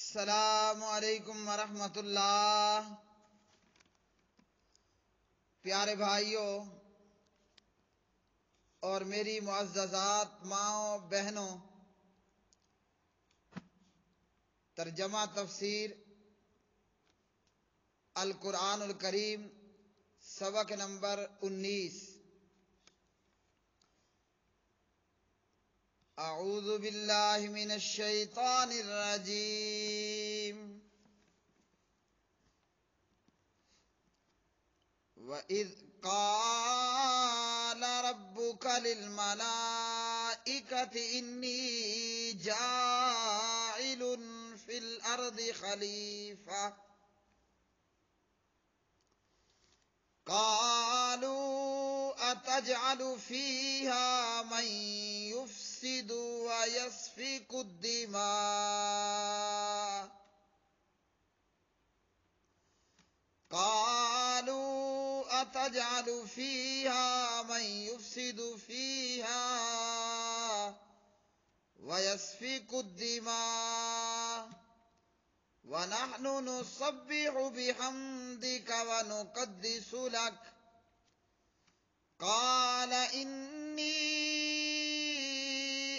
السلام علیکم ورحمۃ اللہ۔ پیارے بھائیوں اور میری معززات ماؤں بہنوں، ترجمہ تفسیر القرآن الکریم سبق نمبر 19۔ اعوذ باللہ من الشیطان الرجیم۔ وَإِذْ قَالَ رَبُّكَ لِلْمَلَائِكَةِ إِنِّي جَاعِلٌ فِي الْأَرْضِ خَلِيفَةً قَالُوا أَتَجْعَلُ فِيهَا مَن يُفْسِدُ وَيَسْفِكُ الدِّمَاءَ قَالُوا أَتَجْعَلُ فِيهَا مَن يُفْسِدُ فِيهَا وَيَسْفِكُ الدِّمَاءَ وَنَحْنُ نُسَبِّحُ بِحَمْدِكَ وَنُقَدِّسُ لَكَ قَالَ إِنِّي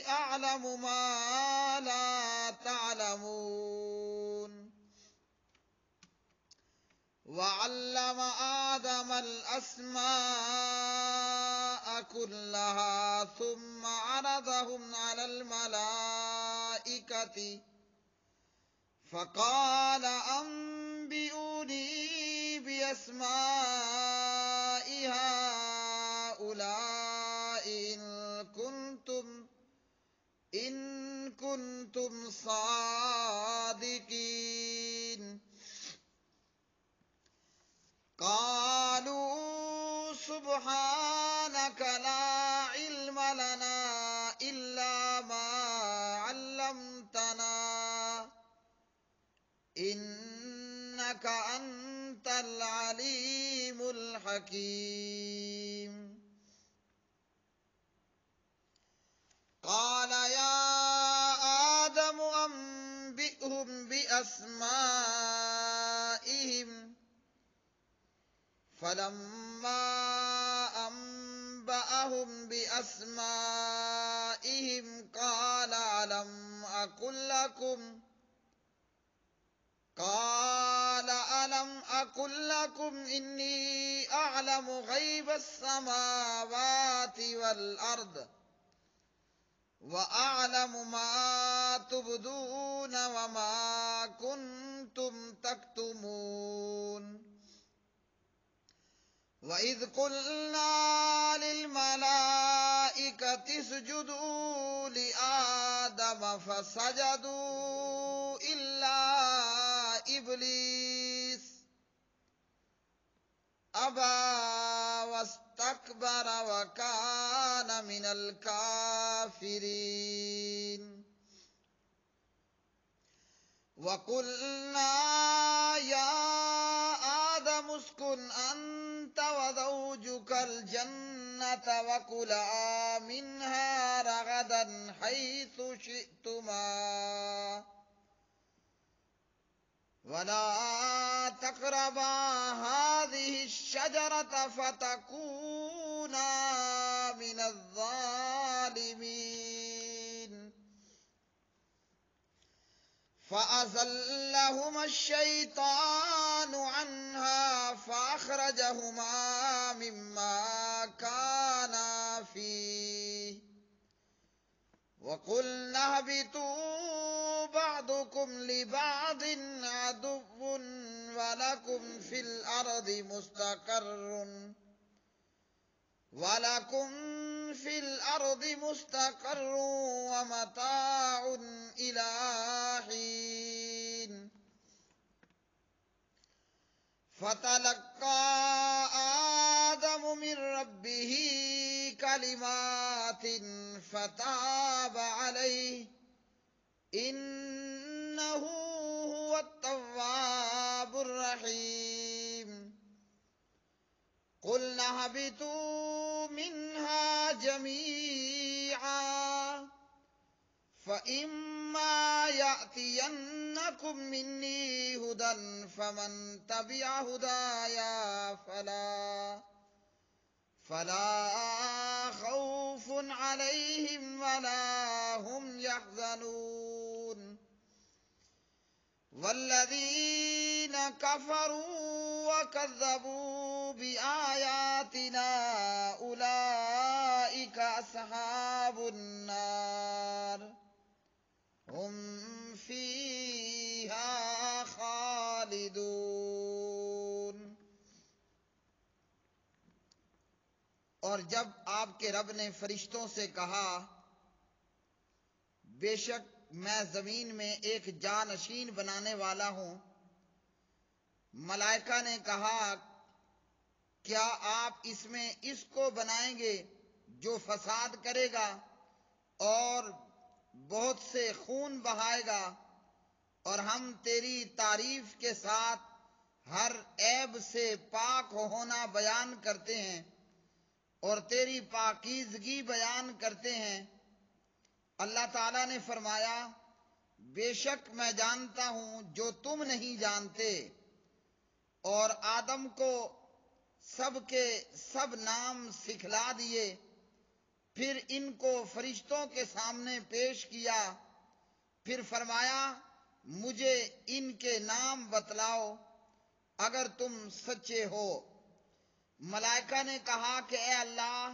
أَعْلَمُ مَا لَا تَعْلَمُونَ وَعَلَّمَ آدَمَ الْأَسْمَاءَ كُلَّهَا ثُمَّ عَرَضَهُمْ عَلَى الْمَلَائِكَةِ فَقَالَ أَنبِئُونِي بِأَسْمَاءِ هَؤُلَاءِ إِن كُنتُمْ صَادِقِينَ قَالُوا سُبْحَانَكَ لَا عِلْمَ لَنَا إِلَّا مَا عَلَّمْتَنَا إِنَّكَ أَنْتَ الْعَلِيمُ الْحَكِيمُ قَالَ يَا آدَمُ أَنبِئْهُم بِأَسْمَائِهِمْ فَلَمَّا أَنبَأَهُم بِأَسْمَائِهِمْ قَالَ أَلَمْ أَقُل لَّكُمْ إِنِّي أَعْلَمُ غَيْبَ السَّمَاوَاتِ وَالْأَرْضِ وَأَعْلَمُ مَا تُبْدُونَ وَمَا كُنتُمْ تَكْتُمُونَ وَإِذْ قُلْنَا لِلْمَلَائِكَةِ اسْجُدُوا لِآدَمَ فَسَجَدُوا إِلَّا إِبْلِيسَ أَبَى وَاسْتَكْبَرَ وَكَانَ مِنَ الْكَافِرِينَ وَقُلْنَا يَا آدَمُ اسْكُنْ أَنْتَ وَزَوْجُكَ الْجَنَّةَ وَكُلَا مِنْهَا رَغَدًا حَيْثُ شِئْتُمَا وَلَا تَقْرَبَا هَٰذِهِ الشَّجَرَةَ فَتَكُونَا مِنَ الظَّالِمِينَ فَأَزَلَّهُمَا الشَّيْطَانُ عَنْهَا فَأَخْرَجَهُمَا مِمَّا كَانَا فِيهِ وَقُلْنَا اهْبِطُوا بَعْضُكُمْ لِبَعْضٍ عَدُوٌّ وَلَكُمْ فِي الْأَرْضِ مُسْتَقَرٌّ وَمَتَاعٌ إِلَىٰ حِينٍ فَتَلَقَّىٰ آدَمُ مِن رَّبِّهِ كَلِمَاتٍ فَتَابَ عَلَيْهِ إِنَّهُ هُوَ التَّوَّابُ الرَّحِيمُ قُلْنَا اهْبِطُوا مِنْهَا جَمِيعًا فَإِمَّا يأتينكم مني هدى فمن تبع هدايا فلا خوف عليهم ولا هم يحزنون والذين كفروا وكذبوا بآياتنا أولئك أصحاب النار هم فيها خالدون۔ اور جب آپ کے رب نے فرشتوں سے کہا بے شک میں زمین میں ایک جانشین بنانے والا ہوں، ملائکہ نے کہا کیا آپ اس کو بنائیں گے جو فساد کرے گا اور بہت سے خون بہائے گا، اور ہم تیری تعریف کے ساتھ ہر عیب سے پاک ہونا بیان کرتے ہیں اور تیری پاکیزگی بیان کرتے ہیں۔ اللہ تعالیٰ نے فرمایا بے شک میں جانتا ہوں جو تم نہیں جانتے، اور آدم کو سب کے سب نام سکھلا دیے، پھر ان کو فرشتوں کے سامنے پیش کیا، پھر فرمایا مجھے ان کے نام بتلاؤ اگر تم سچے ہو۔ ملائکہ نے کہا کہ اے اللہ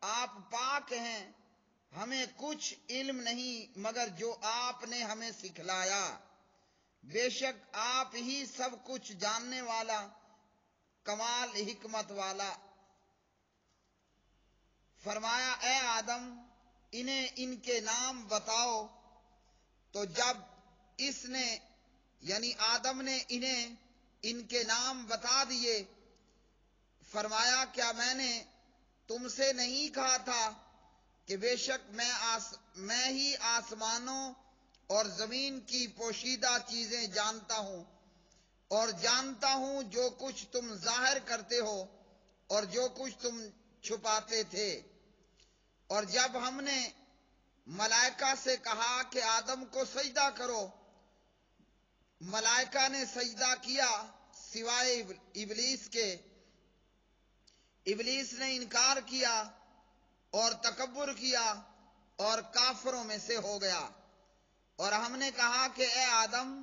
آپ پاک ہیں، ہمیں کچھ علم نہیں مگر جو آپ نے ہمیں سکھلایا، بے شک آپ ہی سب کچھ جاننے والا کمال حکمت والا۔ فرمایا اے آدم انہیں ان کے نام بتاؤ، تو جب اس نے یعنی آدم نے انہیں ان کے نام بتا دیے، فرمایا کیا میں نے تم سے نہیں کہا تھا کہ بے شک میں ہی آسمانوں اور زمین کی پوشیدہ چیزیں جانتا ہوں، اور جانتا ہوں جو کچھ تم ظاہر کرتے ہو اور جو کچھ تم چھپاتے تھے۔ اور جب ہم نے ملائکہ سے کہا کہ آدم کو سجدہ کرو، ملائکہ نے سجدہ کیا سوائے ابلیس کے۔ ابلیس نے انکار کیا اور تکبر کیا اور کافروں میں سے ہو گیا۔ اور ہم نے کہا کہ اے آدم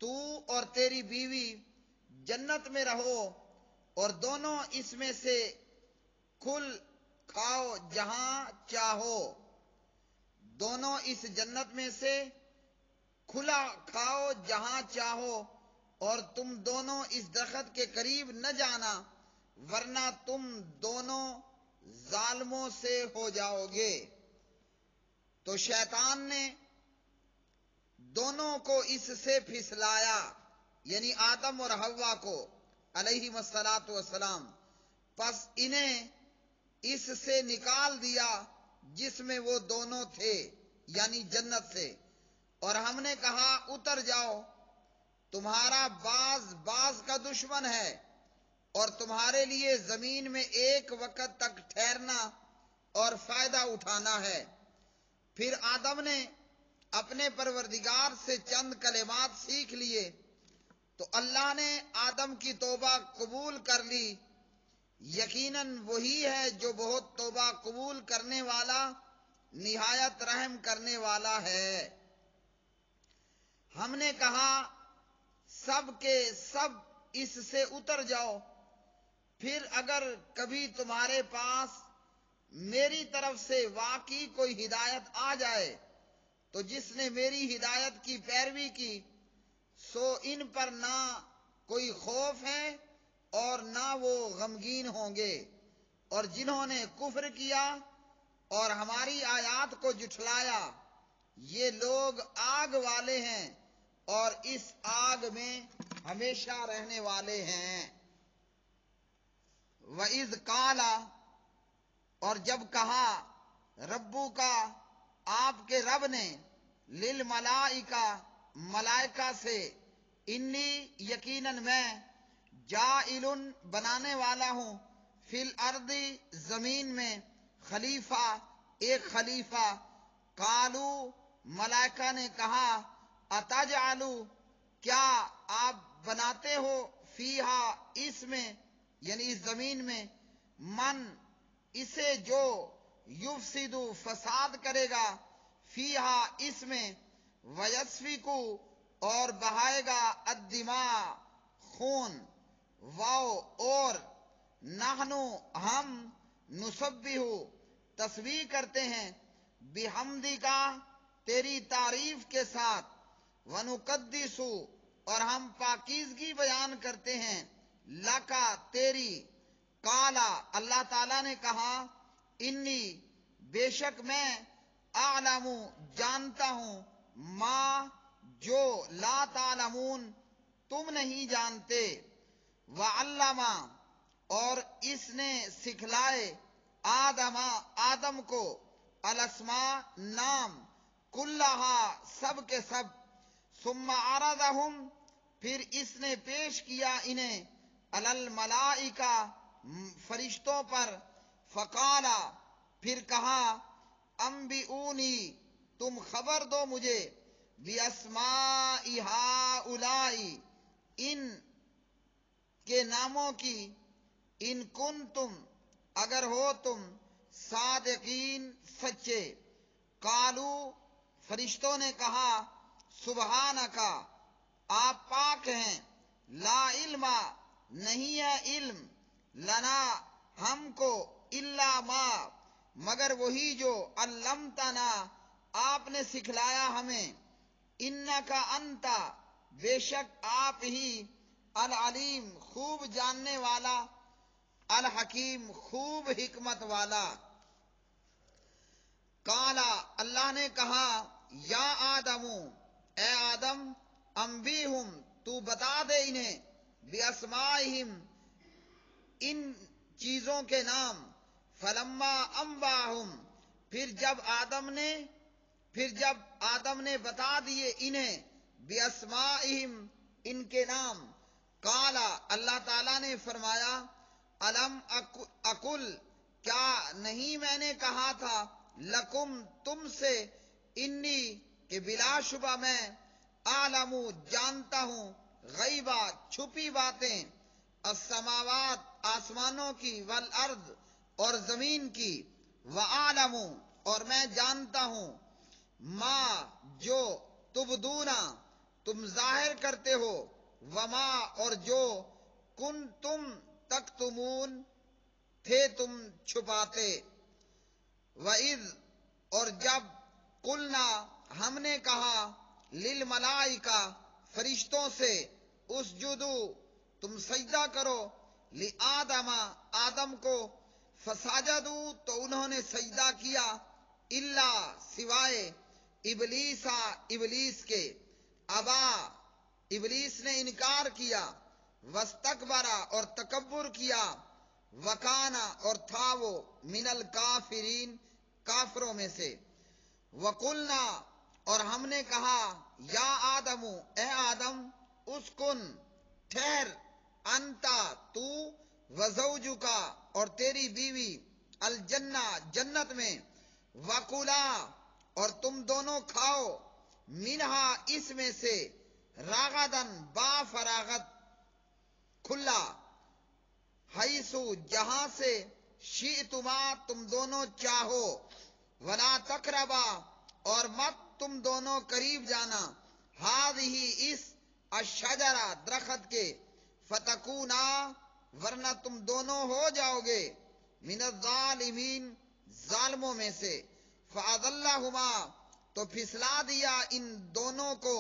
تو اور تیری بیوی جنت میں رہو اور دونوں اس میں سے کھل کھاؤ جہاں چاہو، دونوں اس جنت میں سے کھلا کھاؤ جہاں چاہو، اور تم دونوں اس درخت کے قریب نہ جانا ورنہ تم دونوں ظالموں سے ہو جاؤ گے۔ تو شیطان نے دونوں کو اس سے پھسلایا، یعنی آدم اور حوا کو علیہم الصلاۃ والسلام، پس انہیں اس سے نکال دیا جس میں وہ دونوں تھے یعنی جنت سے، اور ہم نے کہا اتر جاؤ، تمہارا باز کا دشمن ہے اور تمہارے لیے زمین میں ایک وقت تک ٹھہرنا اور فائدہ اٹھانا ہے۔ پھر آدم نے اپنے پروردگار سے چند کلمات سیکھ لیے تو اللہ نے آدم کی توبہ قبول کر لی، یقیناً وہی ہے جو بہت توبہ قبول کرنے والا نہایت رحم کرنے والا ہے۔ ہم نے کہا سب کے سب اس سے اتر جاؤ، پھر اگر کبھی تمہارے پاس میری طرف سے واقعی کوئی ہدایت آ جائے تو جس نے میری ہدایت کی پیروی کی سو ان پر نہ کوئی خوف ہے اور نہ وہ غمگین ہوں گے، اور جنہوں نے کفر کیا اور ہماری آیات کو جھٹلایا یہ لوگ آگ والے ہیں اور اس آگ میں ہمیشہ رہنے والے ہیں۔ وَإِذْ قَالَ، اور جب کہا ربو کا آپ کے رب نے، للملائکہ ملائکہ سے، انی یقیناً میں جاعل بنانے والا ہوں فی الارض زمین میں خلیفہ ایک خلیفہ، قالو ملائکہ نے کہا اتجعلوا، کیا آپ بناتے ہو فیہا، اس میں یعنی اس زمین میں، من اسے جو یفسد فساد کرے گا، فیہا اس میں، ویسفک اور بہائے گا، الدماء خون، واو اور، نحنو ہم، نسبح تسبیح کرتے ہیں، بحمدی کا تیری تعریف کے ساتھ، ونقدس اور ہم پاکیزگی بیان کرتے ہیں، لکا تیری، کالا اللہ تعالیٰ نے کہا، انی بے شک میں، اعلم جانتا ہوں، ما جو، لا تعلمون تم نہیں جانتے، وعلم اور اس نے سکھلائے، آدم کو، الاسماء نام، کلہا سب کے سب، ثم عرضہم پھر اس نے پیش کیا انہیں، علی الملائکہ فرشتوں پر، فقالا پھر کہا، انبئونی تم خبر دو مجھے، باسماء ہؤلاء ان کے ناموں کی، ان کنتم اگر ہو تم، صادقین سچے، قالو فرشتوں نے کہا، سبحانکا آپ پاک ہیں، لا علم نہیں ہے علم، لنا ہم کو، الا ما مگر وہی جو، علمتنا آپ نے سکھلایا ہمیں، انکا انتا بے شک آپ ہی، العلیم خوب جاننے والا، الحکیم خوب حکمت والا۔ کالا اللہ نے کہا، یا آدم اے آدم، انبئہم تو بتا دے انہیں، باسمائہم ان چیزوں کے نام، فلما انباہم پھر جب آدم نے بتا دیے انہیں، باسمائہم ان کے نام، کالا اللہ تعالیٰ نے فرمایا، الم اقل کیا نہیں میں نے کہا تھا، لکم تم سے، انی کہ بلا شبہ میں، اعلم جانتا ہوں، غیبہ چھپی باتیں، السماوات آسمانوں کی، والارض اور زمین کی، وعالم اور میں جانتا ہوں، ما جو، تبدونا تم ظاہر کرتے ہو، وما اور جو، کن تم تکتمون تھے تم چھپاتے، وَإِذْ اور جب، قلنا ہم نے کہا، للملائکہ فرشتوں سے، اسجدو تم سجدہ کرو، لآدم آدم کو، فسجدو تو انہوں نے سجدہ کیا، الا سوائے، ابلیسا ابلیس کے، ابا ابلیس نے انکار کیا، واستکبرا اور تکبر کیا، وکانا اور تھا وہ، من الکافرین کافروں میں سے، وقلنا اور ہم نے کہا، یا آدم اے آدم، اسکن ٹھہر، انتا تو، وزوجکا اور تیری بیوی، الجنہ جنت میں، وکلا اور تم دونوں کھاؤ، منہا اس میں سے، راغدن با فراغت کھلا، حیثو جہاں سے، شئتما تم دونوں چاہو، ولا تقربا اور مت تم دونوں قریب جانا، ہذہ اس، الشجرہ درخت کے، فتکونا ورنہ تم دونوں ہو جاؤ گے، من الظالمین ظالموں میں سے، فاضلہما تو پھسلا دیا ان دونوں کو،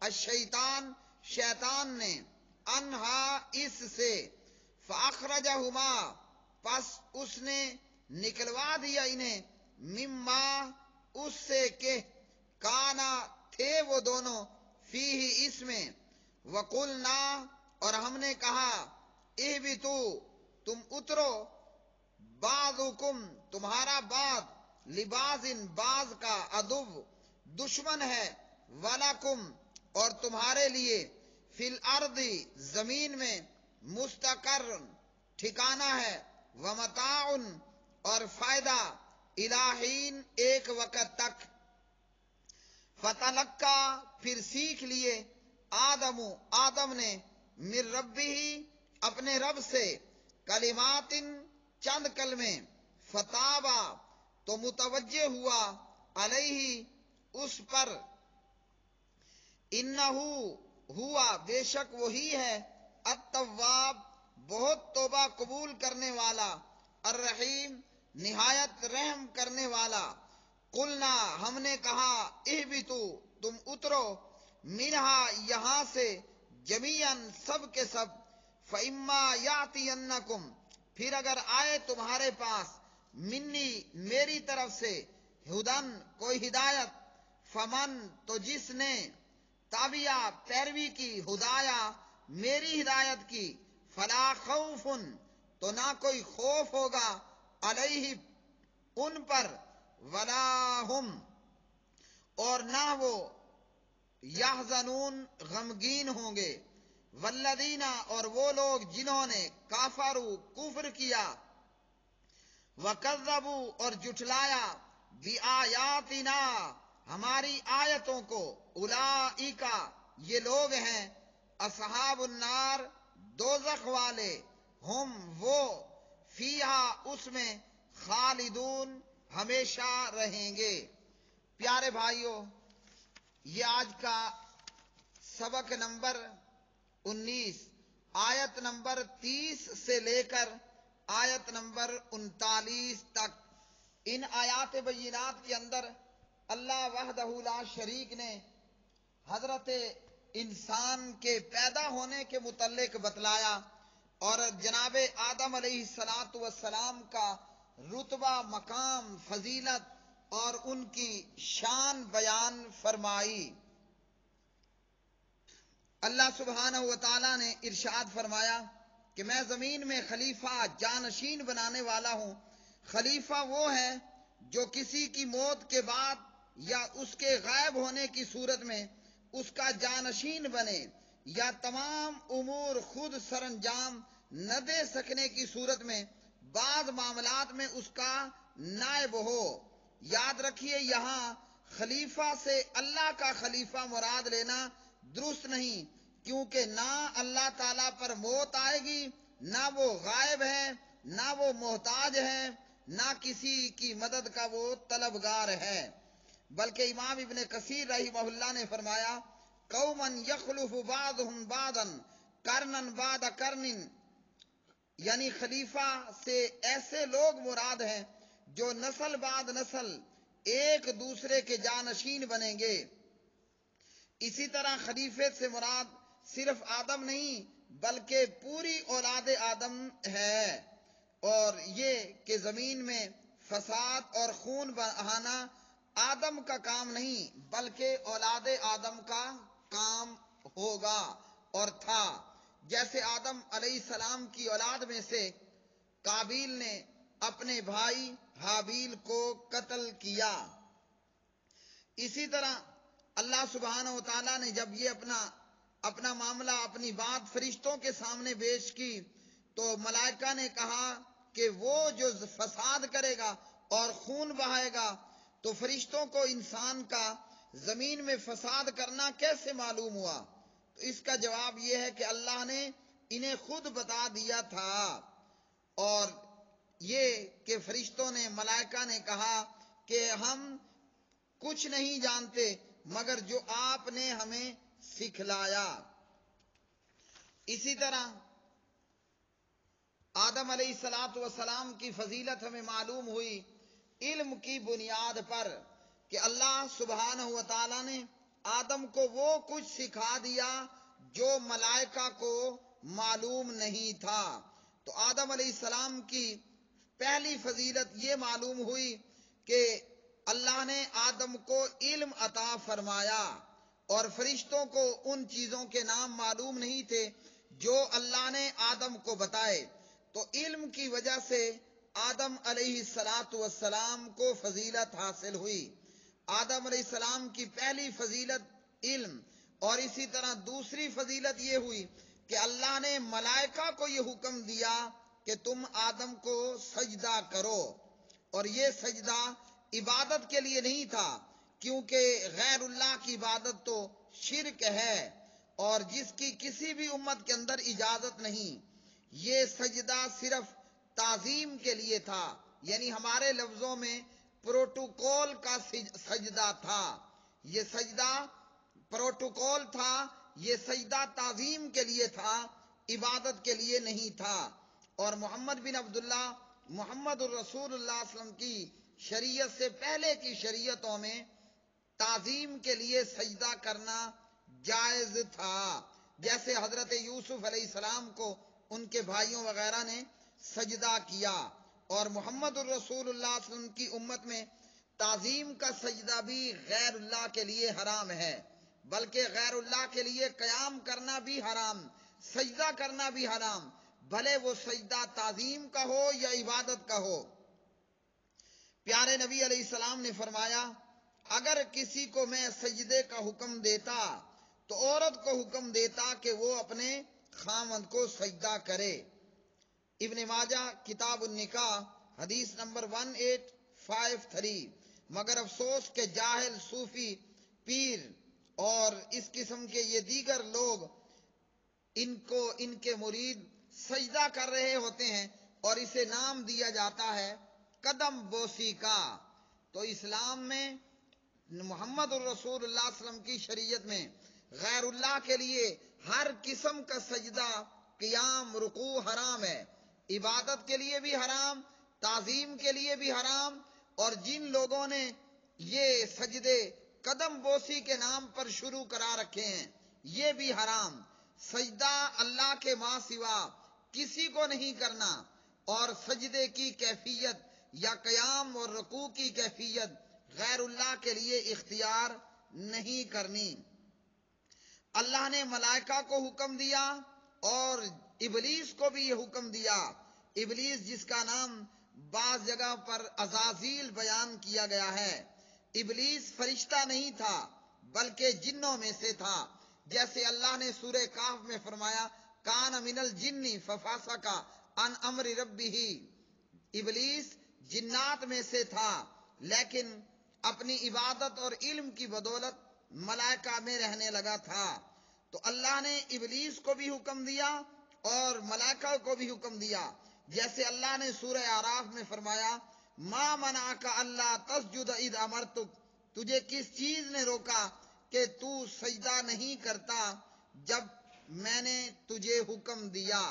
الشیطان شیطان نے، انہا اس سے، فاخرجہما پس اس نے نکلوا دیا انہیں، مما اس سے کہ، کانا تھے وہ دونوں، فیہ اس میں، وقلنا اور ہم نے کہا، اہبتو تم اترو، بعضکم تمہارا بعض، لباس بعض کا، عدو دشمن ہے، ولکم اور تمہارے لیے، فی الارض زمین میں، مستقر ٹھکانہ ہے، ومتاع اور فائدہ، الہین ایک وقت تک، فتلقا پھر سیکھ لیے آدم نے من ربہ اپنے رب سے کلمات چند کلمے فتابا تو متوجہ ہوا علیہ اس پر انہو ہوا بے شک وہی ہے التواب بہت توبہ قبول کرنے والا الرحیم نہایت رحم کرنے والا قلنا ہم نے کہا اہبتو تم اترو منہا یہاں سے جمیعاً سب کے سب فإما یاتینکم پھر اگر آئے تمہارے پاس منی میری طرف سے ہدن کوئی ہدایت فمن تو جس نے تابعہ پیروی کی ہدایا میری ہدایت کی فلا خوف تو نہ کوئی خوف ہوگا علیہ ان پر ولا ہم اور نہ وہ یحزنون غمگین ہوں گے والذین اور وہ لوگ جنہوں نے کافروا کفر کیا وکذبوا اور جھٹلایا بآیاتنا ہماری آیتوں کو اولئک یہ لوگ ہیں اصحاب النار دوزخ والے ہم وہ فیہا اس میں خالدون ہمیشہ رہیں گے۔ پیارے بھائیوں، یہ آج کا سبق نمبر 19 آیت نمبر 30 سے لے کر آیت نمبر 39 تک، ان آیات بینات کے اندر اللہ وحدہ لا شریک نے حضرت انسان کے پیدا ہونے کے متعلق بتلایا اور جناب آدم علیہ الصلاۃ والسلام کا رتبہ، مقام، فضیلت اور ان کی شان بیان فرمائی۔ اللہ سبحانہ و تعالی نے ارشاد فرمایا کہ میں زمین میں خلیفہ جانشین بنانے والا ہوں۔ خلیفہ وہ ہے جو کسی کی موت کے بعد یا اس کے غائب ہونے کی صورت میں اس کا جانشین بنے، یا تمام امور خود سر انجام نہ دے سکنے کی صورت میں بعض معاملات میں اس کا نائب ہو۔ یاد رکھیے، یہاں خلیفہ سے اللہ کا خلیفہ مراد لینا درست نہیں، کیونکہ نہ اللہ تعالیٰ پر موت آئے گی، نہ وہ غائب ہے، نہ وہ محتاج ہے، نہ کسی کی مدد کا وہ طلبگار ہے۔ بلکہ امام ابن کثیر رحمہ اللہ نے فرمایا قوما یخلف بعضهم بعضا قرنا بعد قرن، یعنی خلیفہ سے ایسے لوگ مراد ہیں جو نسل بعد نسل ایک دوسرے کے جانشین بنیں گے۔ اسی طرح خلیفے سے مراد صرف آدم نہیں بلکہ پوری اولاد آدم ہے، اور یہ کہ زمین میں فساد اور خون بہانا آدم کا کام نہیں بلکہ اولاد آدم کا کام ہوگا اور تھا۔ جیسے آدم علیہ السلام کی اولاد میں سے قابیل نے اپنے بھائی حابیل کو قتل کیا، اسی طرح اللہ سبحانہ و تعالیٰ نے جب یہ اپنا معاملہ، اپنی بات فرشتوں کے سامنے پیش کی تو ملائکہ نے کہا کہ وہ جو فساد کرے گا اور خون بہائے گا، تو فرشتوں کو انسان کا زمین میں فساد کرنا کیسے معلوم ہوا؟ تو اس کا جواب یہ ہے کہ اللہ نے انہیں خود بتا دیا تھا، اور یہ کہ فرشتوں نے، ملائکہ نے کہا کہ ہم کچھ نہیں جانتے مگر جو آپ نے ہمیں سکھلایا۔ اسی طرح آدم علیہ الصلاۃ والسلام کی فضیلت ہمیں معلوم ہوئی علم کی بنیاد پر کہ اللہ سبحانہ و تعالیٰ نے آدم کو وہ کچھ سکھا دیا جو ملائکہ کو معلوم نہیں تھا۔ تو آدم علیہ السلام کی پہلی فضیلت یہ معلوم ہوئی کہ اللہ نے آدم کو علم عطا فرمایا، اور فرشتوں کو ان چیزوں کے نام معلوم نہیں تھے جو اللہ نے آدم کو بتائے۔ تو علم کی وجہ سے آدم علیہ السلام کو فضیلت حاصل ہوئی۔ آدم علیہ السلام کی پہلی فضیلت علم، اور اسی طرح دوسری فضیلت یہ ہوئی کہ اللہ نے ملائکہ کو یہ حکم دیا کہ تم آدم کو سجدہ کرو، اور یہ سجدہ عبادت کے لیے نہیں تھا، کیونکہ غیر اللہ کی عبادت تو شرک ہے اور جس کی کسی بھی امت کے اندر اجازت نہیں۔ یہ سجدہ صرف تعظیم کے لیے تھا، یعنی ہمارے لفظوں میں پروٹوکول کا سجدہ تھا۔ یہ سجدہ پروٹوکول تھا، یہ سجدہ تعظیم کے لیے تھا، عبادت کے لیے نہیں تھا۔ اور محمد بن عبداللہ محمد الرسول اللہ صلی اللہ علیہ وسلم کی شریعت سے پہلے کی شریعتوں میں تعظیم کے لیے سجدہ کرنا جائز تھا، جیسے حضرت یوسف علیہ السلام کو ان کے بھائیوں وغیرہ نے سجدہ کیا۔ اور محمد الرسول اللہ صلی اللہ علیہ وسلم کی امت میں تعظیم کا سجدہ بھی غیر اللہ کے لیے حرام ہے، بلکہ غیر اللہ کے لیے قیام کرنا بھی حرام، سجدہ کرنا بھی حرام، بھلے وہ سجدہ تعظیم کا ہو یا عبادت کا ہو۔ پیارے نبی علیہ السلام نے فرمایا، اگر کسی کو میں سجدے کا حکم دیتا تو عورت کو حکم دیتا کہ وہ اپنے خاوند کو سجدہ کرے۔ ابن ماجہ کتاب النکاح حدیث نمبر 1853۔ مگر افسوس کہ جاہل صوفی پیر اور اس قسم کے یہ دیگر لوگ ان کے مرید سجدہ کر رہے ہوتے ہیں اور اسے نام دیا جاتا ہے قدم بوسی کا۔ تو اسلام میں محمد الرسول اللہ صلی اللہ علیہ وسلم کی شریعت میں غیر اللہ کے لیے ہر قسم کا سجدہ، قیام، رکوع حرام ہے، عبادت کے لیے بھی حرام، تعظیم کے لیے بھی حرام، اور جن لوگوں نے یہ سجدے قدم بوسی کے نام پر شروع کرا رکھے ہیں یہ بھی حرام۔ سجدہ اللہ کے ماں سوا کسی کو نہیں کرنا، اور سجدے کی کیفیت یا قیام اور رکوع کی کیفیت غیر اللہ کے لیے اختیار نہیں کرنی۔ اللہ نے ملائکہ کو حکم دیا اور ابلیس کو بھی یہ حکم دیا۔ ابلیس جس کا نام بعض جگہ پر عزازیل بیان کیا گیا ہے، ابلیس فرشتہ نہیں تھا بلکہ جنوں میں سے تھا، جیسے اللہ نے سورہ کہف میں فرمایا، کان من الجن ففسق عن امر ربہ۔ ابلیس جنات میں سے تھا لیکن اپنی عبادت اور علم کی بدولت ملائکہ میں رہنے لگا تھا۔ تو اللہ نے ابلیس کو بھی حکم دیا اور ملائکہ کو بھی حکم دیا، جیسے اللہ نے سورہ اعراف میں فرمایا، ما منعک اللہ تسجد اذ امرتک، تجھے کس چیز نے روکا کہ تو سجدہ نہیں کرتا جب میں نے تجھے حکم دیا۔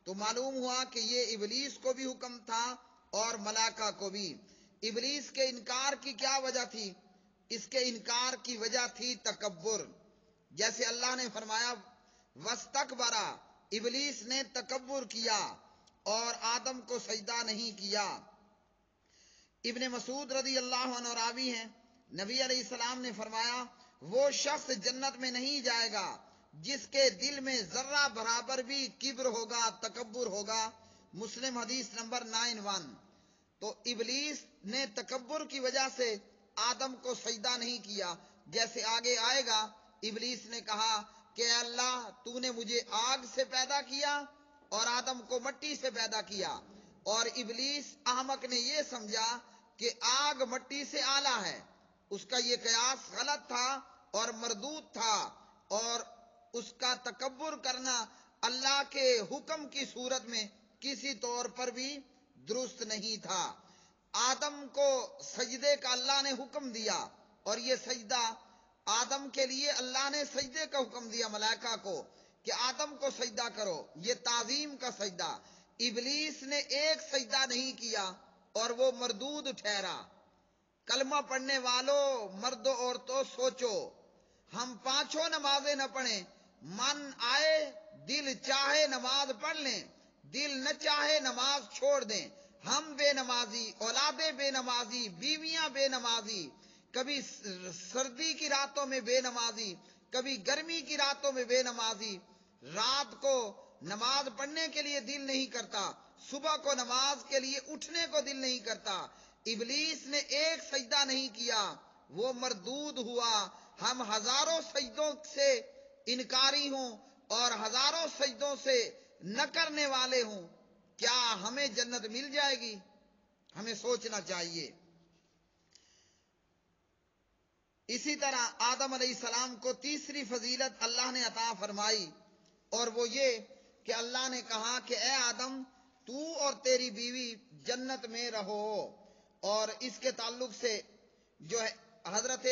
تو معلوم ہوا کہ یہ ابلیس کو بھی حکم تھا اور ملائکہ کو بھی۔ ابلیس کے انکار کی کیا وجہ تھی؟ اس کے انکار کی وجہ تھی تکبر، جیسے اللہ نے فرمایا، واستکبر، ابلیس نے تکبر کیا اور آدم کو سجدہ نہیں کیا۔ ابن مسعود رضی اللہ عنہ راوی ہیں، نبی علیہ السلام نے فرمایا، وہ شخص جنت میں نہیں جائے گا جس کے دل میں ذرہ برابر بھی کبر ہوگا، تکبر ہوگا۔ مسلم حدیث نمبر 91۔ تو ابلیس نے تکبر کی وجہ سے آدم کو سجدہ نہیں کیا، جیسے آگے آئے گا۔ ابلیس نے کہا کہ اے اللہ، تو نے مجھے آگ سے پیدا کیا اور آدم کو مٹی سے پیدا کیا، اور ابلیس احمق نے یہ سمجھا کہ آگ مٹی سے اعلیٰ ہے۔ اس کا یہ قیاس غلط تھا اور مردود تھا، اور اس کا تکبر کرنا اللہ کے حکم کی صورت میں کسی طور پر بھی درست نہیں تھا۔ آدم کو سجدے کا اللہ نے حکم دیا، اور یہ سجدہ آدم کے لیے اللہ نے سجدے کا حکم دیا ملائکہ کو کہ آدم کو سجدہ کرو، یہ تعظیم کا سجدہ۔ ابلیس نے ایک سجدہ نہیں کیا اور وہ مردود ٹھہرا۔ کلمہ پڑھنے والوں، مرد و عورتوں، سوچو، ہم پانچوں نمازیں نہ پڑھیں، من آئے دل چاہے نماز پڑھ لیں، دل نہ چاہے نماز چھوڑ دیں۔ ہم بے نمازی، اولادیں بے نمازی، بیویاں بے نمازی، کبھی سردی کی راتوں میں بے نمازی، کبھی گرمی کی راتوں میں بے نمازی، رات کو نماز پڑھنے کے لیے دل نہیں کرتا، صبح کو نماز کے لیے اٹھنے کو دل نہیں کرتا۔ ابلیس نے ایک سجدہ نہیں کیا، وہ مردود ہوا۔ ہم ہزاروں سجدوں سے انکاری ہوں اور ہزاروں سجدوں سے نہ کرنے والے ہوں، کیا ہمیں جنت مل جائے گی؟ ہمیں سوچنا چاہیے۔ اسی طرح آدم علیہ السلام کو تیسری فضیلت اللہ نے عطا فرمائی، اور وہ یہ کہ اللہ نے کہا کہ اے آدم، تو اور تیری بیوی جنت میں رہو۔ اور اس کے تعلق سے جو ہے حضرت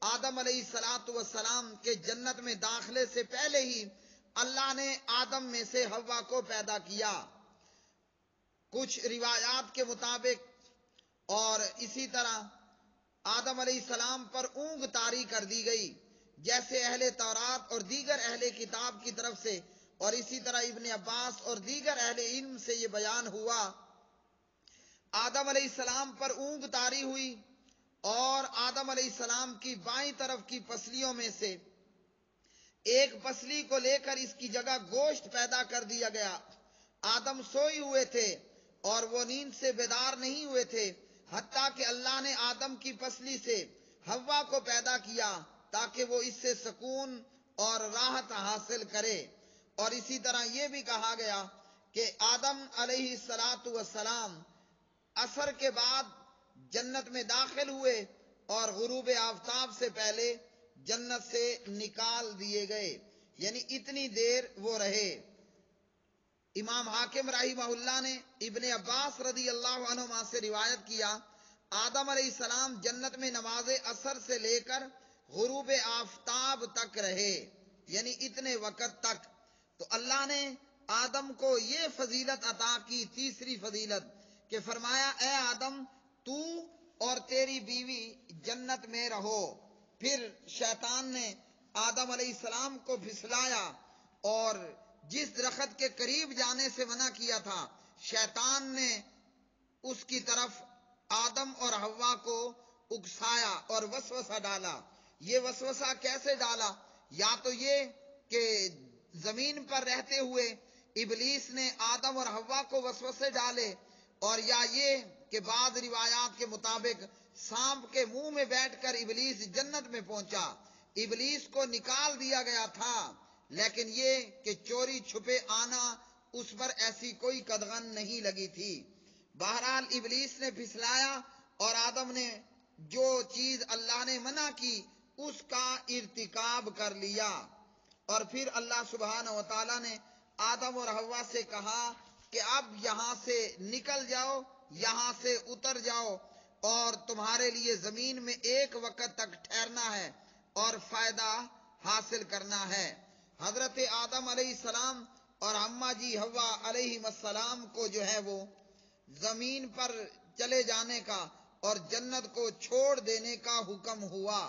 آدم علیہ السلام کے جنت میں داخلے سے پہلے ہی اللہ نے آدم میں سے حوا کو پیدا کیا۔ کچھ روایات کے مطابق، اور اسی طرح آدم علیہ السلام پر اونگ طاری کر دی گئی، جیسے اہل تورات اور دیگر اہل کتاب کی طرف سے، اور اسی طرح ابن عباس اور دیگر اہل علم سے یہ بیان ہوا۔ آدم علیہ السلام پر اونگ طاری ہوئی، اور آدم علیہ السلام کی بائیں طرف کی پسلیوں میں سے ایک پسلی کو لے کر اس کی جگہ گوشت پیدا کر دیا گیا۔ آدم سوئے ہوئے تھے اور وہ نیند سے بیدار نہیں ہوئے تھے، حتیٰ کہ اللہ نے آدم کی پسلی سے حوا کو پیدا کیا تاکہ وہ اس سے سکون اور راحت حاصل کرے۔ اور اسی طرح یہ بھی کہا گیا کہ آدم علیہ السلام عصر کے بعد جنت میں داخل ہوئے اور غروب آفتاب سے پہلے جنت سے نکال دیے گئے، یعنی اتنی دیر وہ رہے۔ امام حاکم رحمہ اللہ نے ابن عباس رضی اللہ عنہما سے روایت کیا، آدم علیہ السلام جنت میں نماز عصر سے لے کر غروب آفتاب تک رہے، یعنی اتنے وقت تک۔ تو اللہ نے آدم کو یہ فضیلت عطا کی، تیسری فضیلت، کہ فرمایا اے آدم، تو اور تیری بیوی جنت میں رہو۔ پھر شیطان نے آدم علیہ السلام کو پھسلایا، اور جس درخت کے قریب جانے سے منع کیا تھا، شیطان نے اس کی طرف آدم اور حوا کو اکسایا اور وسوسہ ڈالا۔ یہ وسوسہ کیسے ڈالا؟ یا تو یہ کہ زمین پر رہتے ہوئے ابلیس نے آدم اور حوا کو وسوسے ڈالے، اور یا یہ کہ بعض روایات کے مطابق سانپ کے منہ میں بیٹھ کر ابلیس جنت میں پہنچا۔ ابلیس کو نکال دیا گیا تھا، لیکن یہ کہ چوری چھپے آنا اس پر ایسی کوئی قدغن نہیں لگی تھی۔ بہرحال ابلیس نے پھسلایا، اور آدم نے جو چیز اللہ نے منع کی اس کا ارتکاب کر لیا۔ اور پھر اللہ سبحانہ و تعالیٰ نے آدم اور حوا سے کہا کہ اب یہاں سے نکل جاؤ، یہاں سے اتر جاؤ، اور تمہارے لیے زمین میں ایک وقت تک ٹھہرنا ہے اور فائدہ حاصل کرنا ہے۔ حضرت آدم علیہ السلام اور اماں جی حوا علیہ السلام کو جو ہے وہ زمین پر چلے جانے کا اور جنت کو چھوڑ دینے کا حکم ہوا۔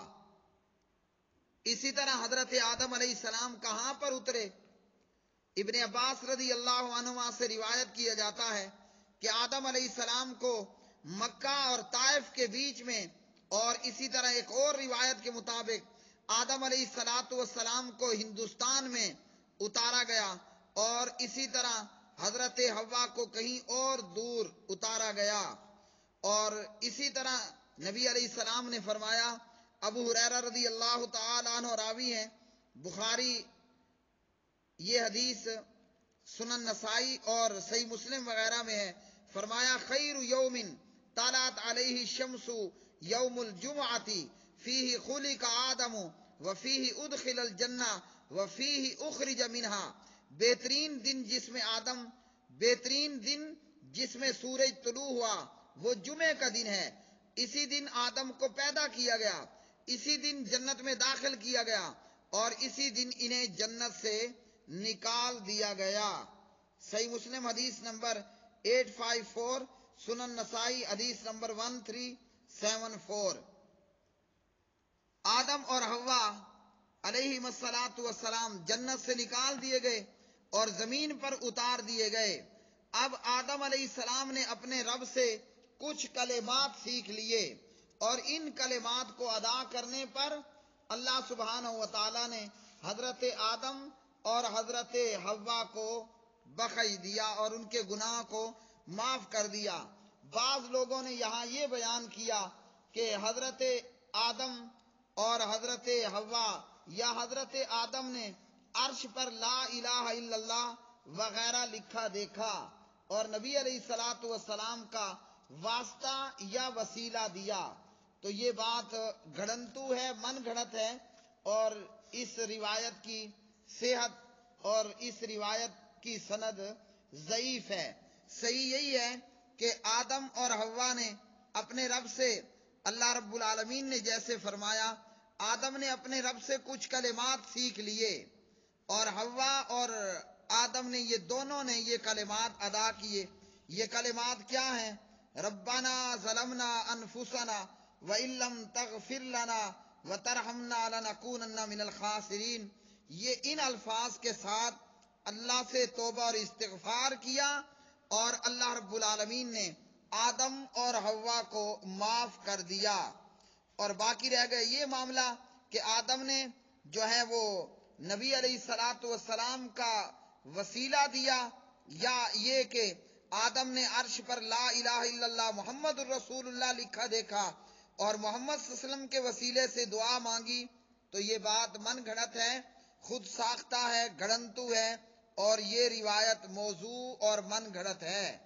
اسی طرح حضرت آدم علیہ السلام کہاں پر اترے؟ ابن عباس رضی اللہ عنہما سے روایت کیا جاتا ہے کہ آدم علیہ السلام کو مکہ اور طائف کے بیچ میں، اور اسی طرح ایک اور روایت کے مطابق آدم علیہ السلام کو ہندوستان میں اتارا گیا، اور اسی طرح حضرت حوا کو کہیں اور دور اتارا گیا۔ اور اسی طرح نبی علیہ السلام نے فرمایا، ابو ہریرہ رضی اللہ تعالی عنہ راوی ہیں، بخاری یہ حدیث سنن نسائی اور صحیح مسلم وغیرہ میں ہے، فرمایا خیر یوم طلعت علیہ الشمس یوم الجمعۃ فیہ خلق آدم وفیہ ادخل الجنہ وفیہ اخرج منہا، بہترین دن جس میں سورج طلوع ہوا وہ جمعے کا دن ہے۔ اسی دن آدم کو پیدا کیا گیا، اسی دن جنت میں داخل کیا گیا، اور اسی دن انہیں جنت سے نکال دیا گیا۔ صحیح مسلم حدیث نمبر 854، سنن نسائی حدیث نمبر 1374۔ آدم اور حوا علیہ السلام جنت سے نکال دیے گئے اور زمین پر اتار دیے گئے۔ اب آدم علیہ السلام نے اپنے رب سے کچھ کلمات سیکھ لیے، اور ان کلمات کو ادا کرنے پر اللہ سبحانہ و تعالی نے حضرت آدم اور حضرت حوا کو بخش دیا اور ان کے گناہ کو معاف کر دیا۔ بعض لوگوں نے یہاں یہ بیان کیا کہ حضرت آدم اور حضرت حوا یا حضرت آدم نے عرش پر لا الہ الا اللہ وغیرہ لکھا دیکھا اور نبی علیہ الصلوۃ والسلام کا واسطہ یا وسیلہ دیا، تو یہ بات گھڑنتو ہے، من گھڑت ہے، اور اس روایت کی صحت اور اس روایت کی سند ضعیف ہے۔ صحیح یہی ہے کہ آدم اور حوا نے اپنے رب سے، اللہ رب العالمین نے جیسے فرمایا، آدم نے اپنے رب سے کچھ کلمات سیکھ لیے، اور حوا اور آدم نے، یہ دونوں نے یہ کلمات ادا کیے۔ یہ کلمات کیا ہیں؟ ربنا ظلمنا انفسنا وَإِن لَّمْ تَغْفِرْ لَنَا وَتَرْحَمْنَا لَنَكُونَنَّ مِنَ الْخَاسِرِينَ۔ یہ ان الفاظ کے ساتھ اللہ سے توبہ اور استغفار کیا، اور اللہ رب العالمین نے آدم اور حوا کو معاف کر دیا۔ اور باقی رہ گئے یہ معاملہ کہ آدم نے جو ہے وہ نبی علیہ الصلاۃ والسلام کا وسیلہ دیا، یا یہ کہ آدم نے عرش پر لا الہ الا اللہ محمد الرسول اللہ لکھا دیکھا اور محمد صلی اللہ علیہ وسلم کے وسیلے سے دعا مانگی، تو یہ بات من گھڑت ہے، خود ساختہ ہے، گھڑنتو ہے، اور یہ روایت موضوع اور من گھڑت ہے۔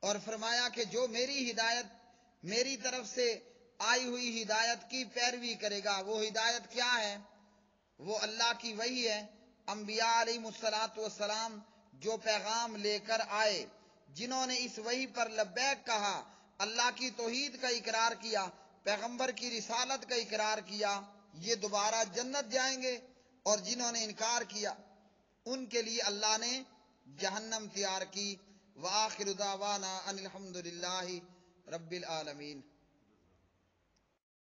اور فرمایا کہ جو میری ہدایت، میری طرف سے آئی ہوئی ہدایت کی پیروی کرے گا، وہ ہدایت کیا ہے؟ وہ اللہ کی وحی ہے۔ انبیاء علیہ الصلاۃ والسلام جو پیغام لے کر آئے، جنہوں نے اس وحی پر لبیک کہا، اللہ کی توحید کا اقرار کیا، پیغمبر کی رسالت کا اقرار کیا، یہ دوبارہ جنت جائیں گے، اور جنہوں نے انکار کیا ان کے لیے اللہ نے جہنم تیار کی۔ وآخر دعوانا ان الحمد للہ رب العالمین۔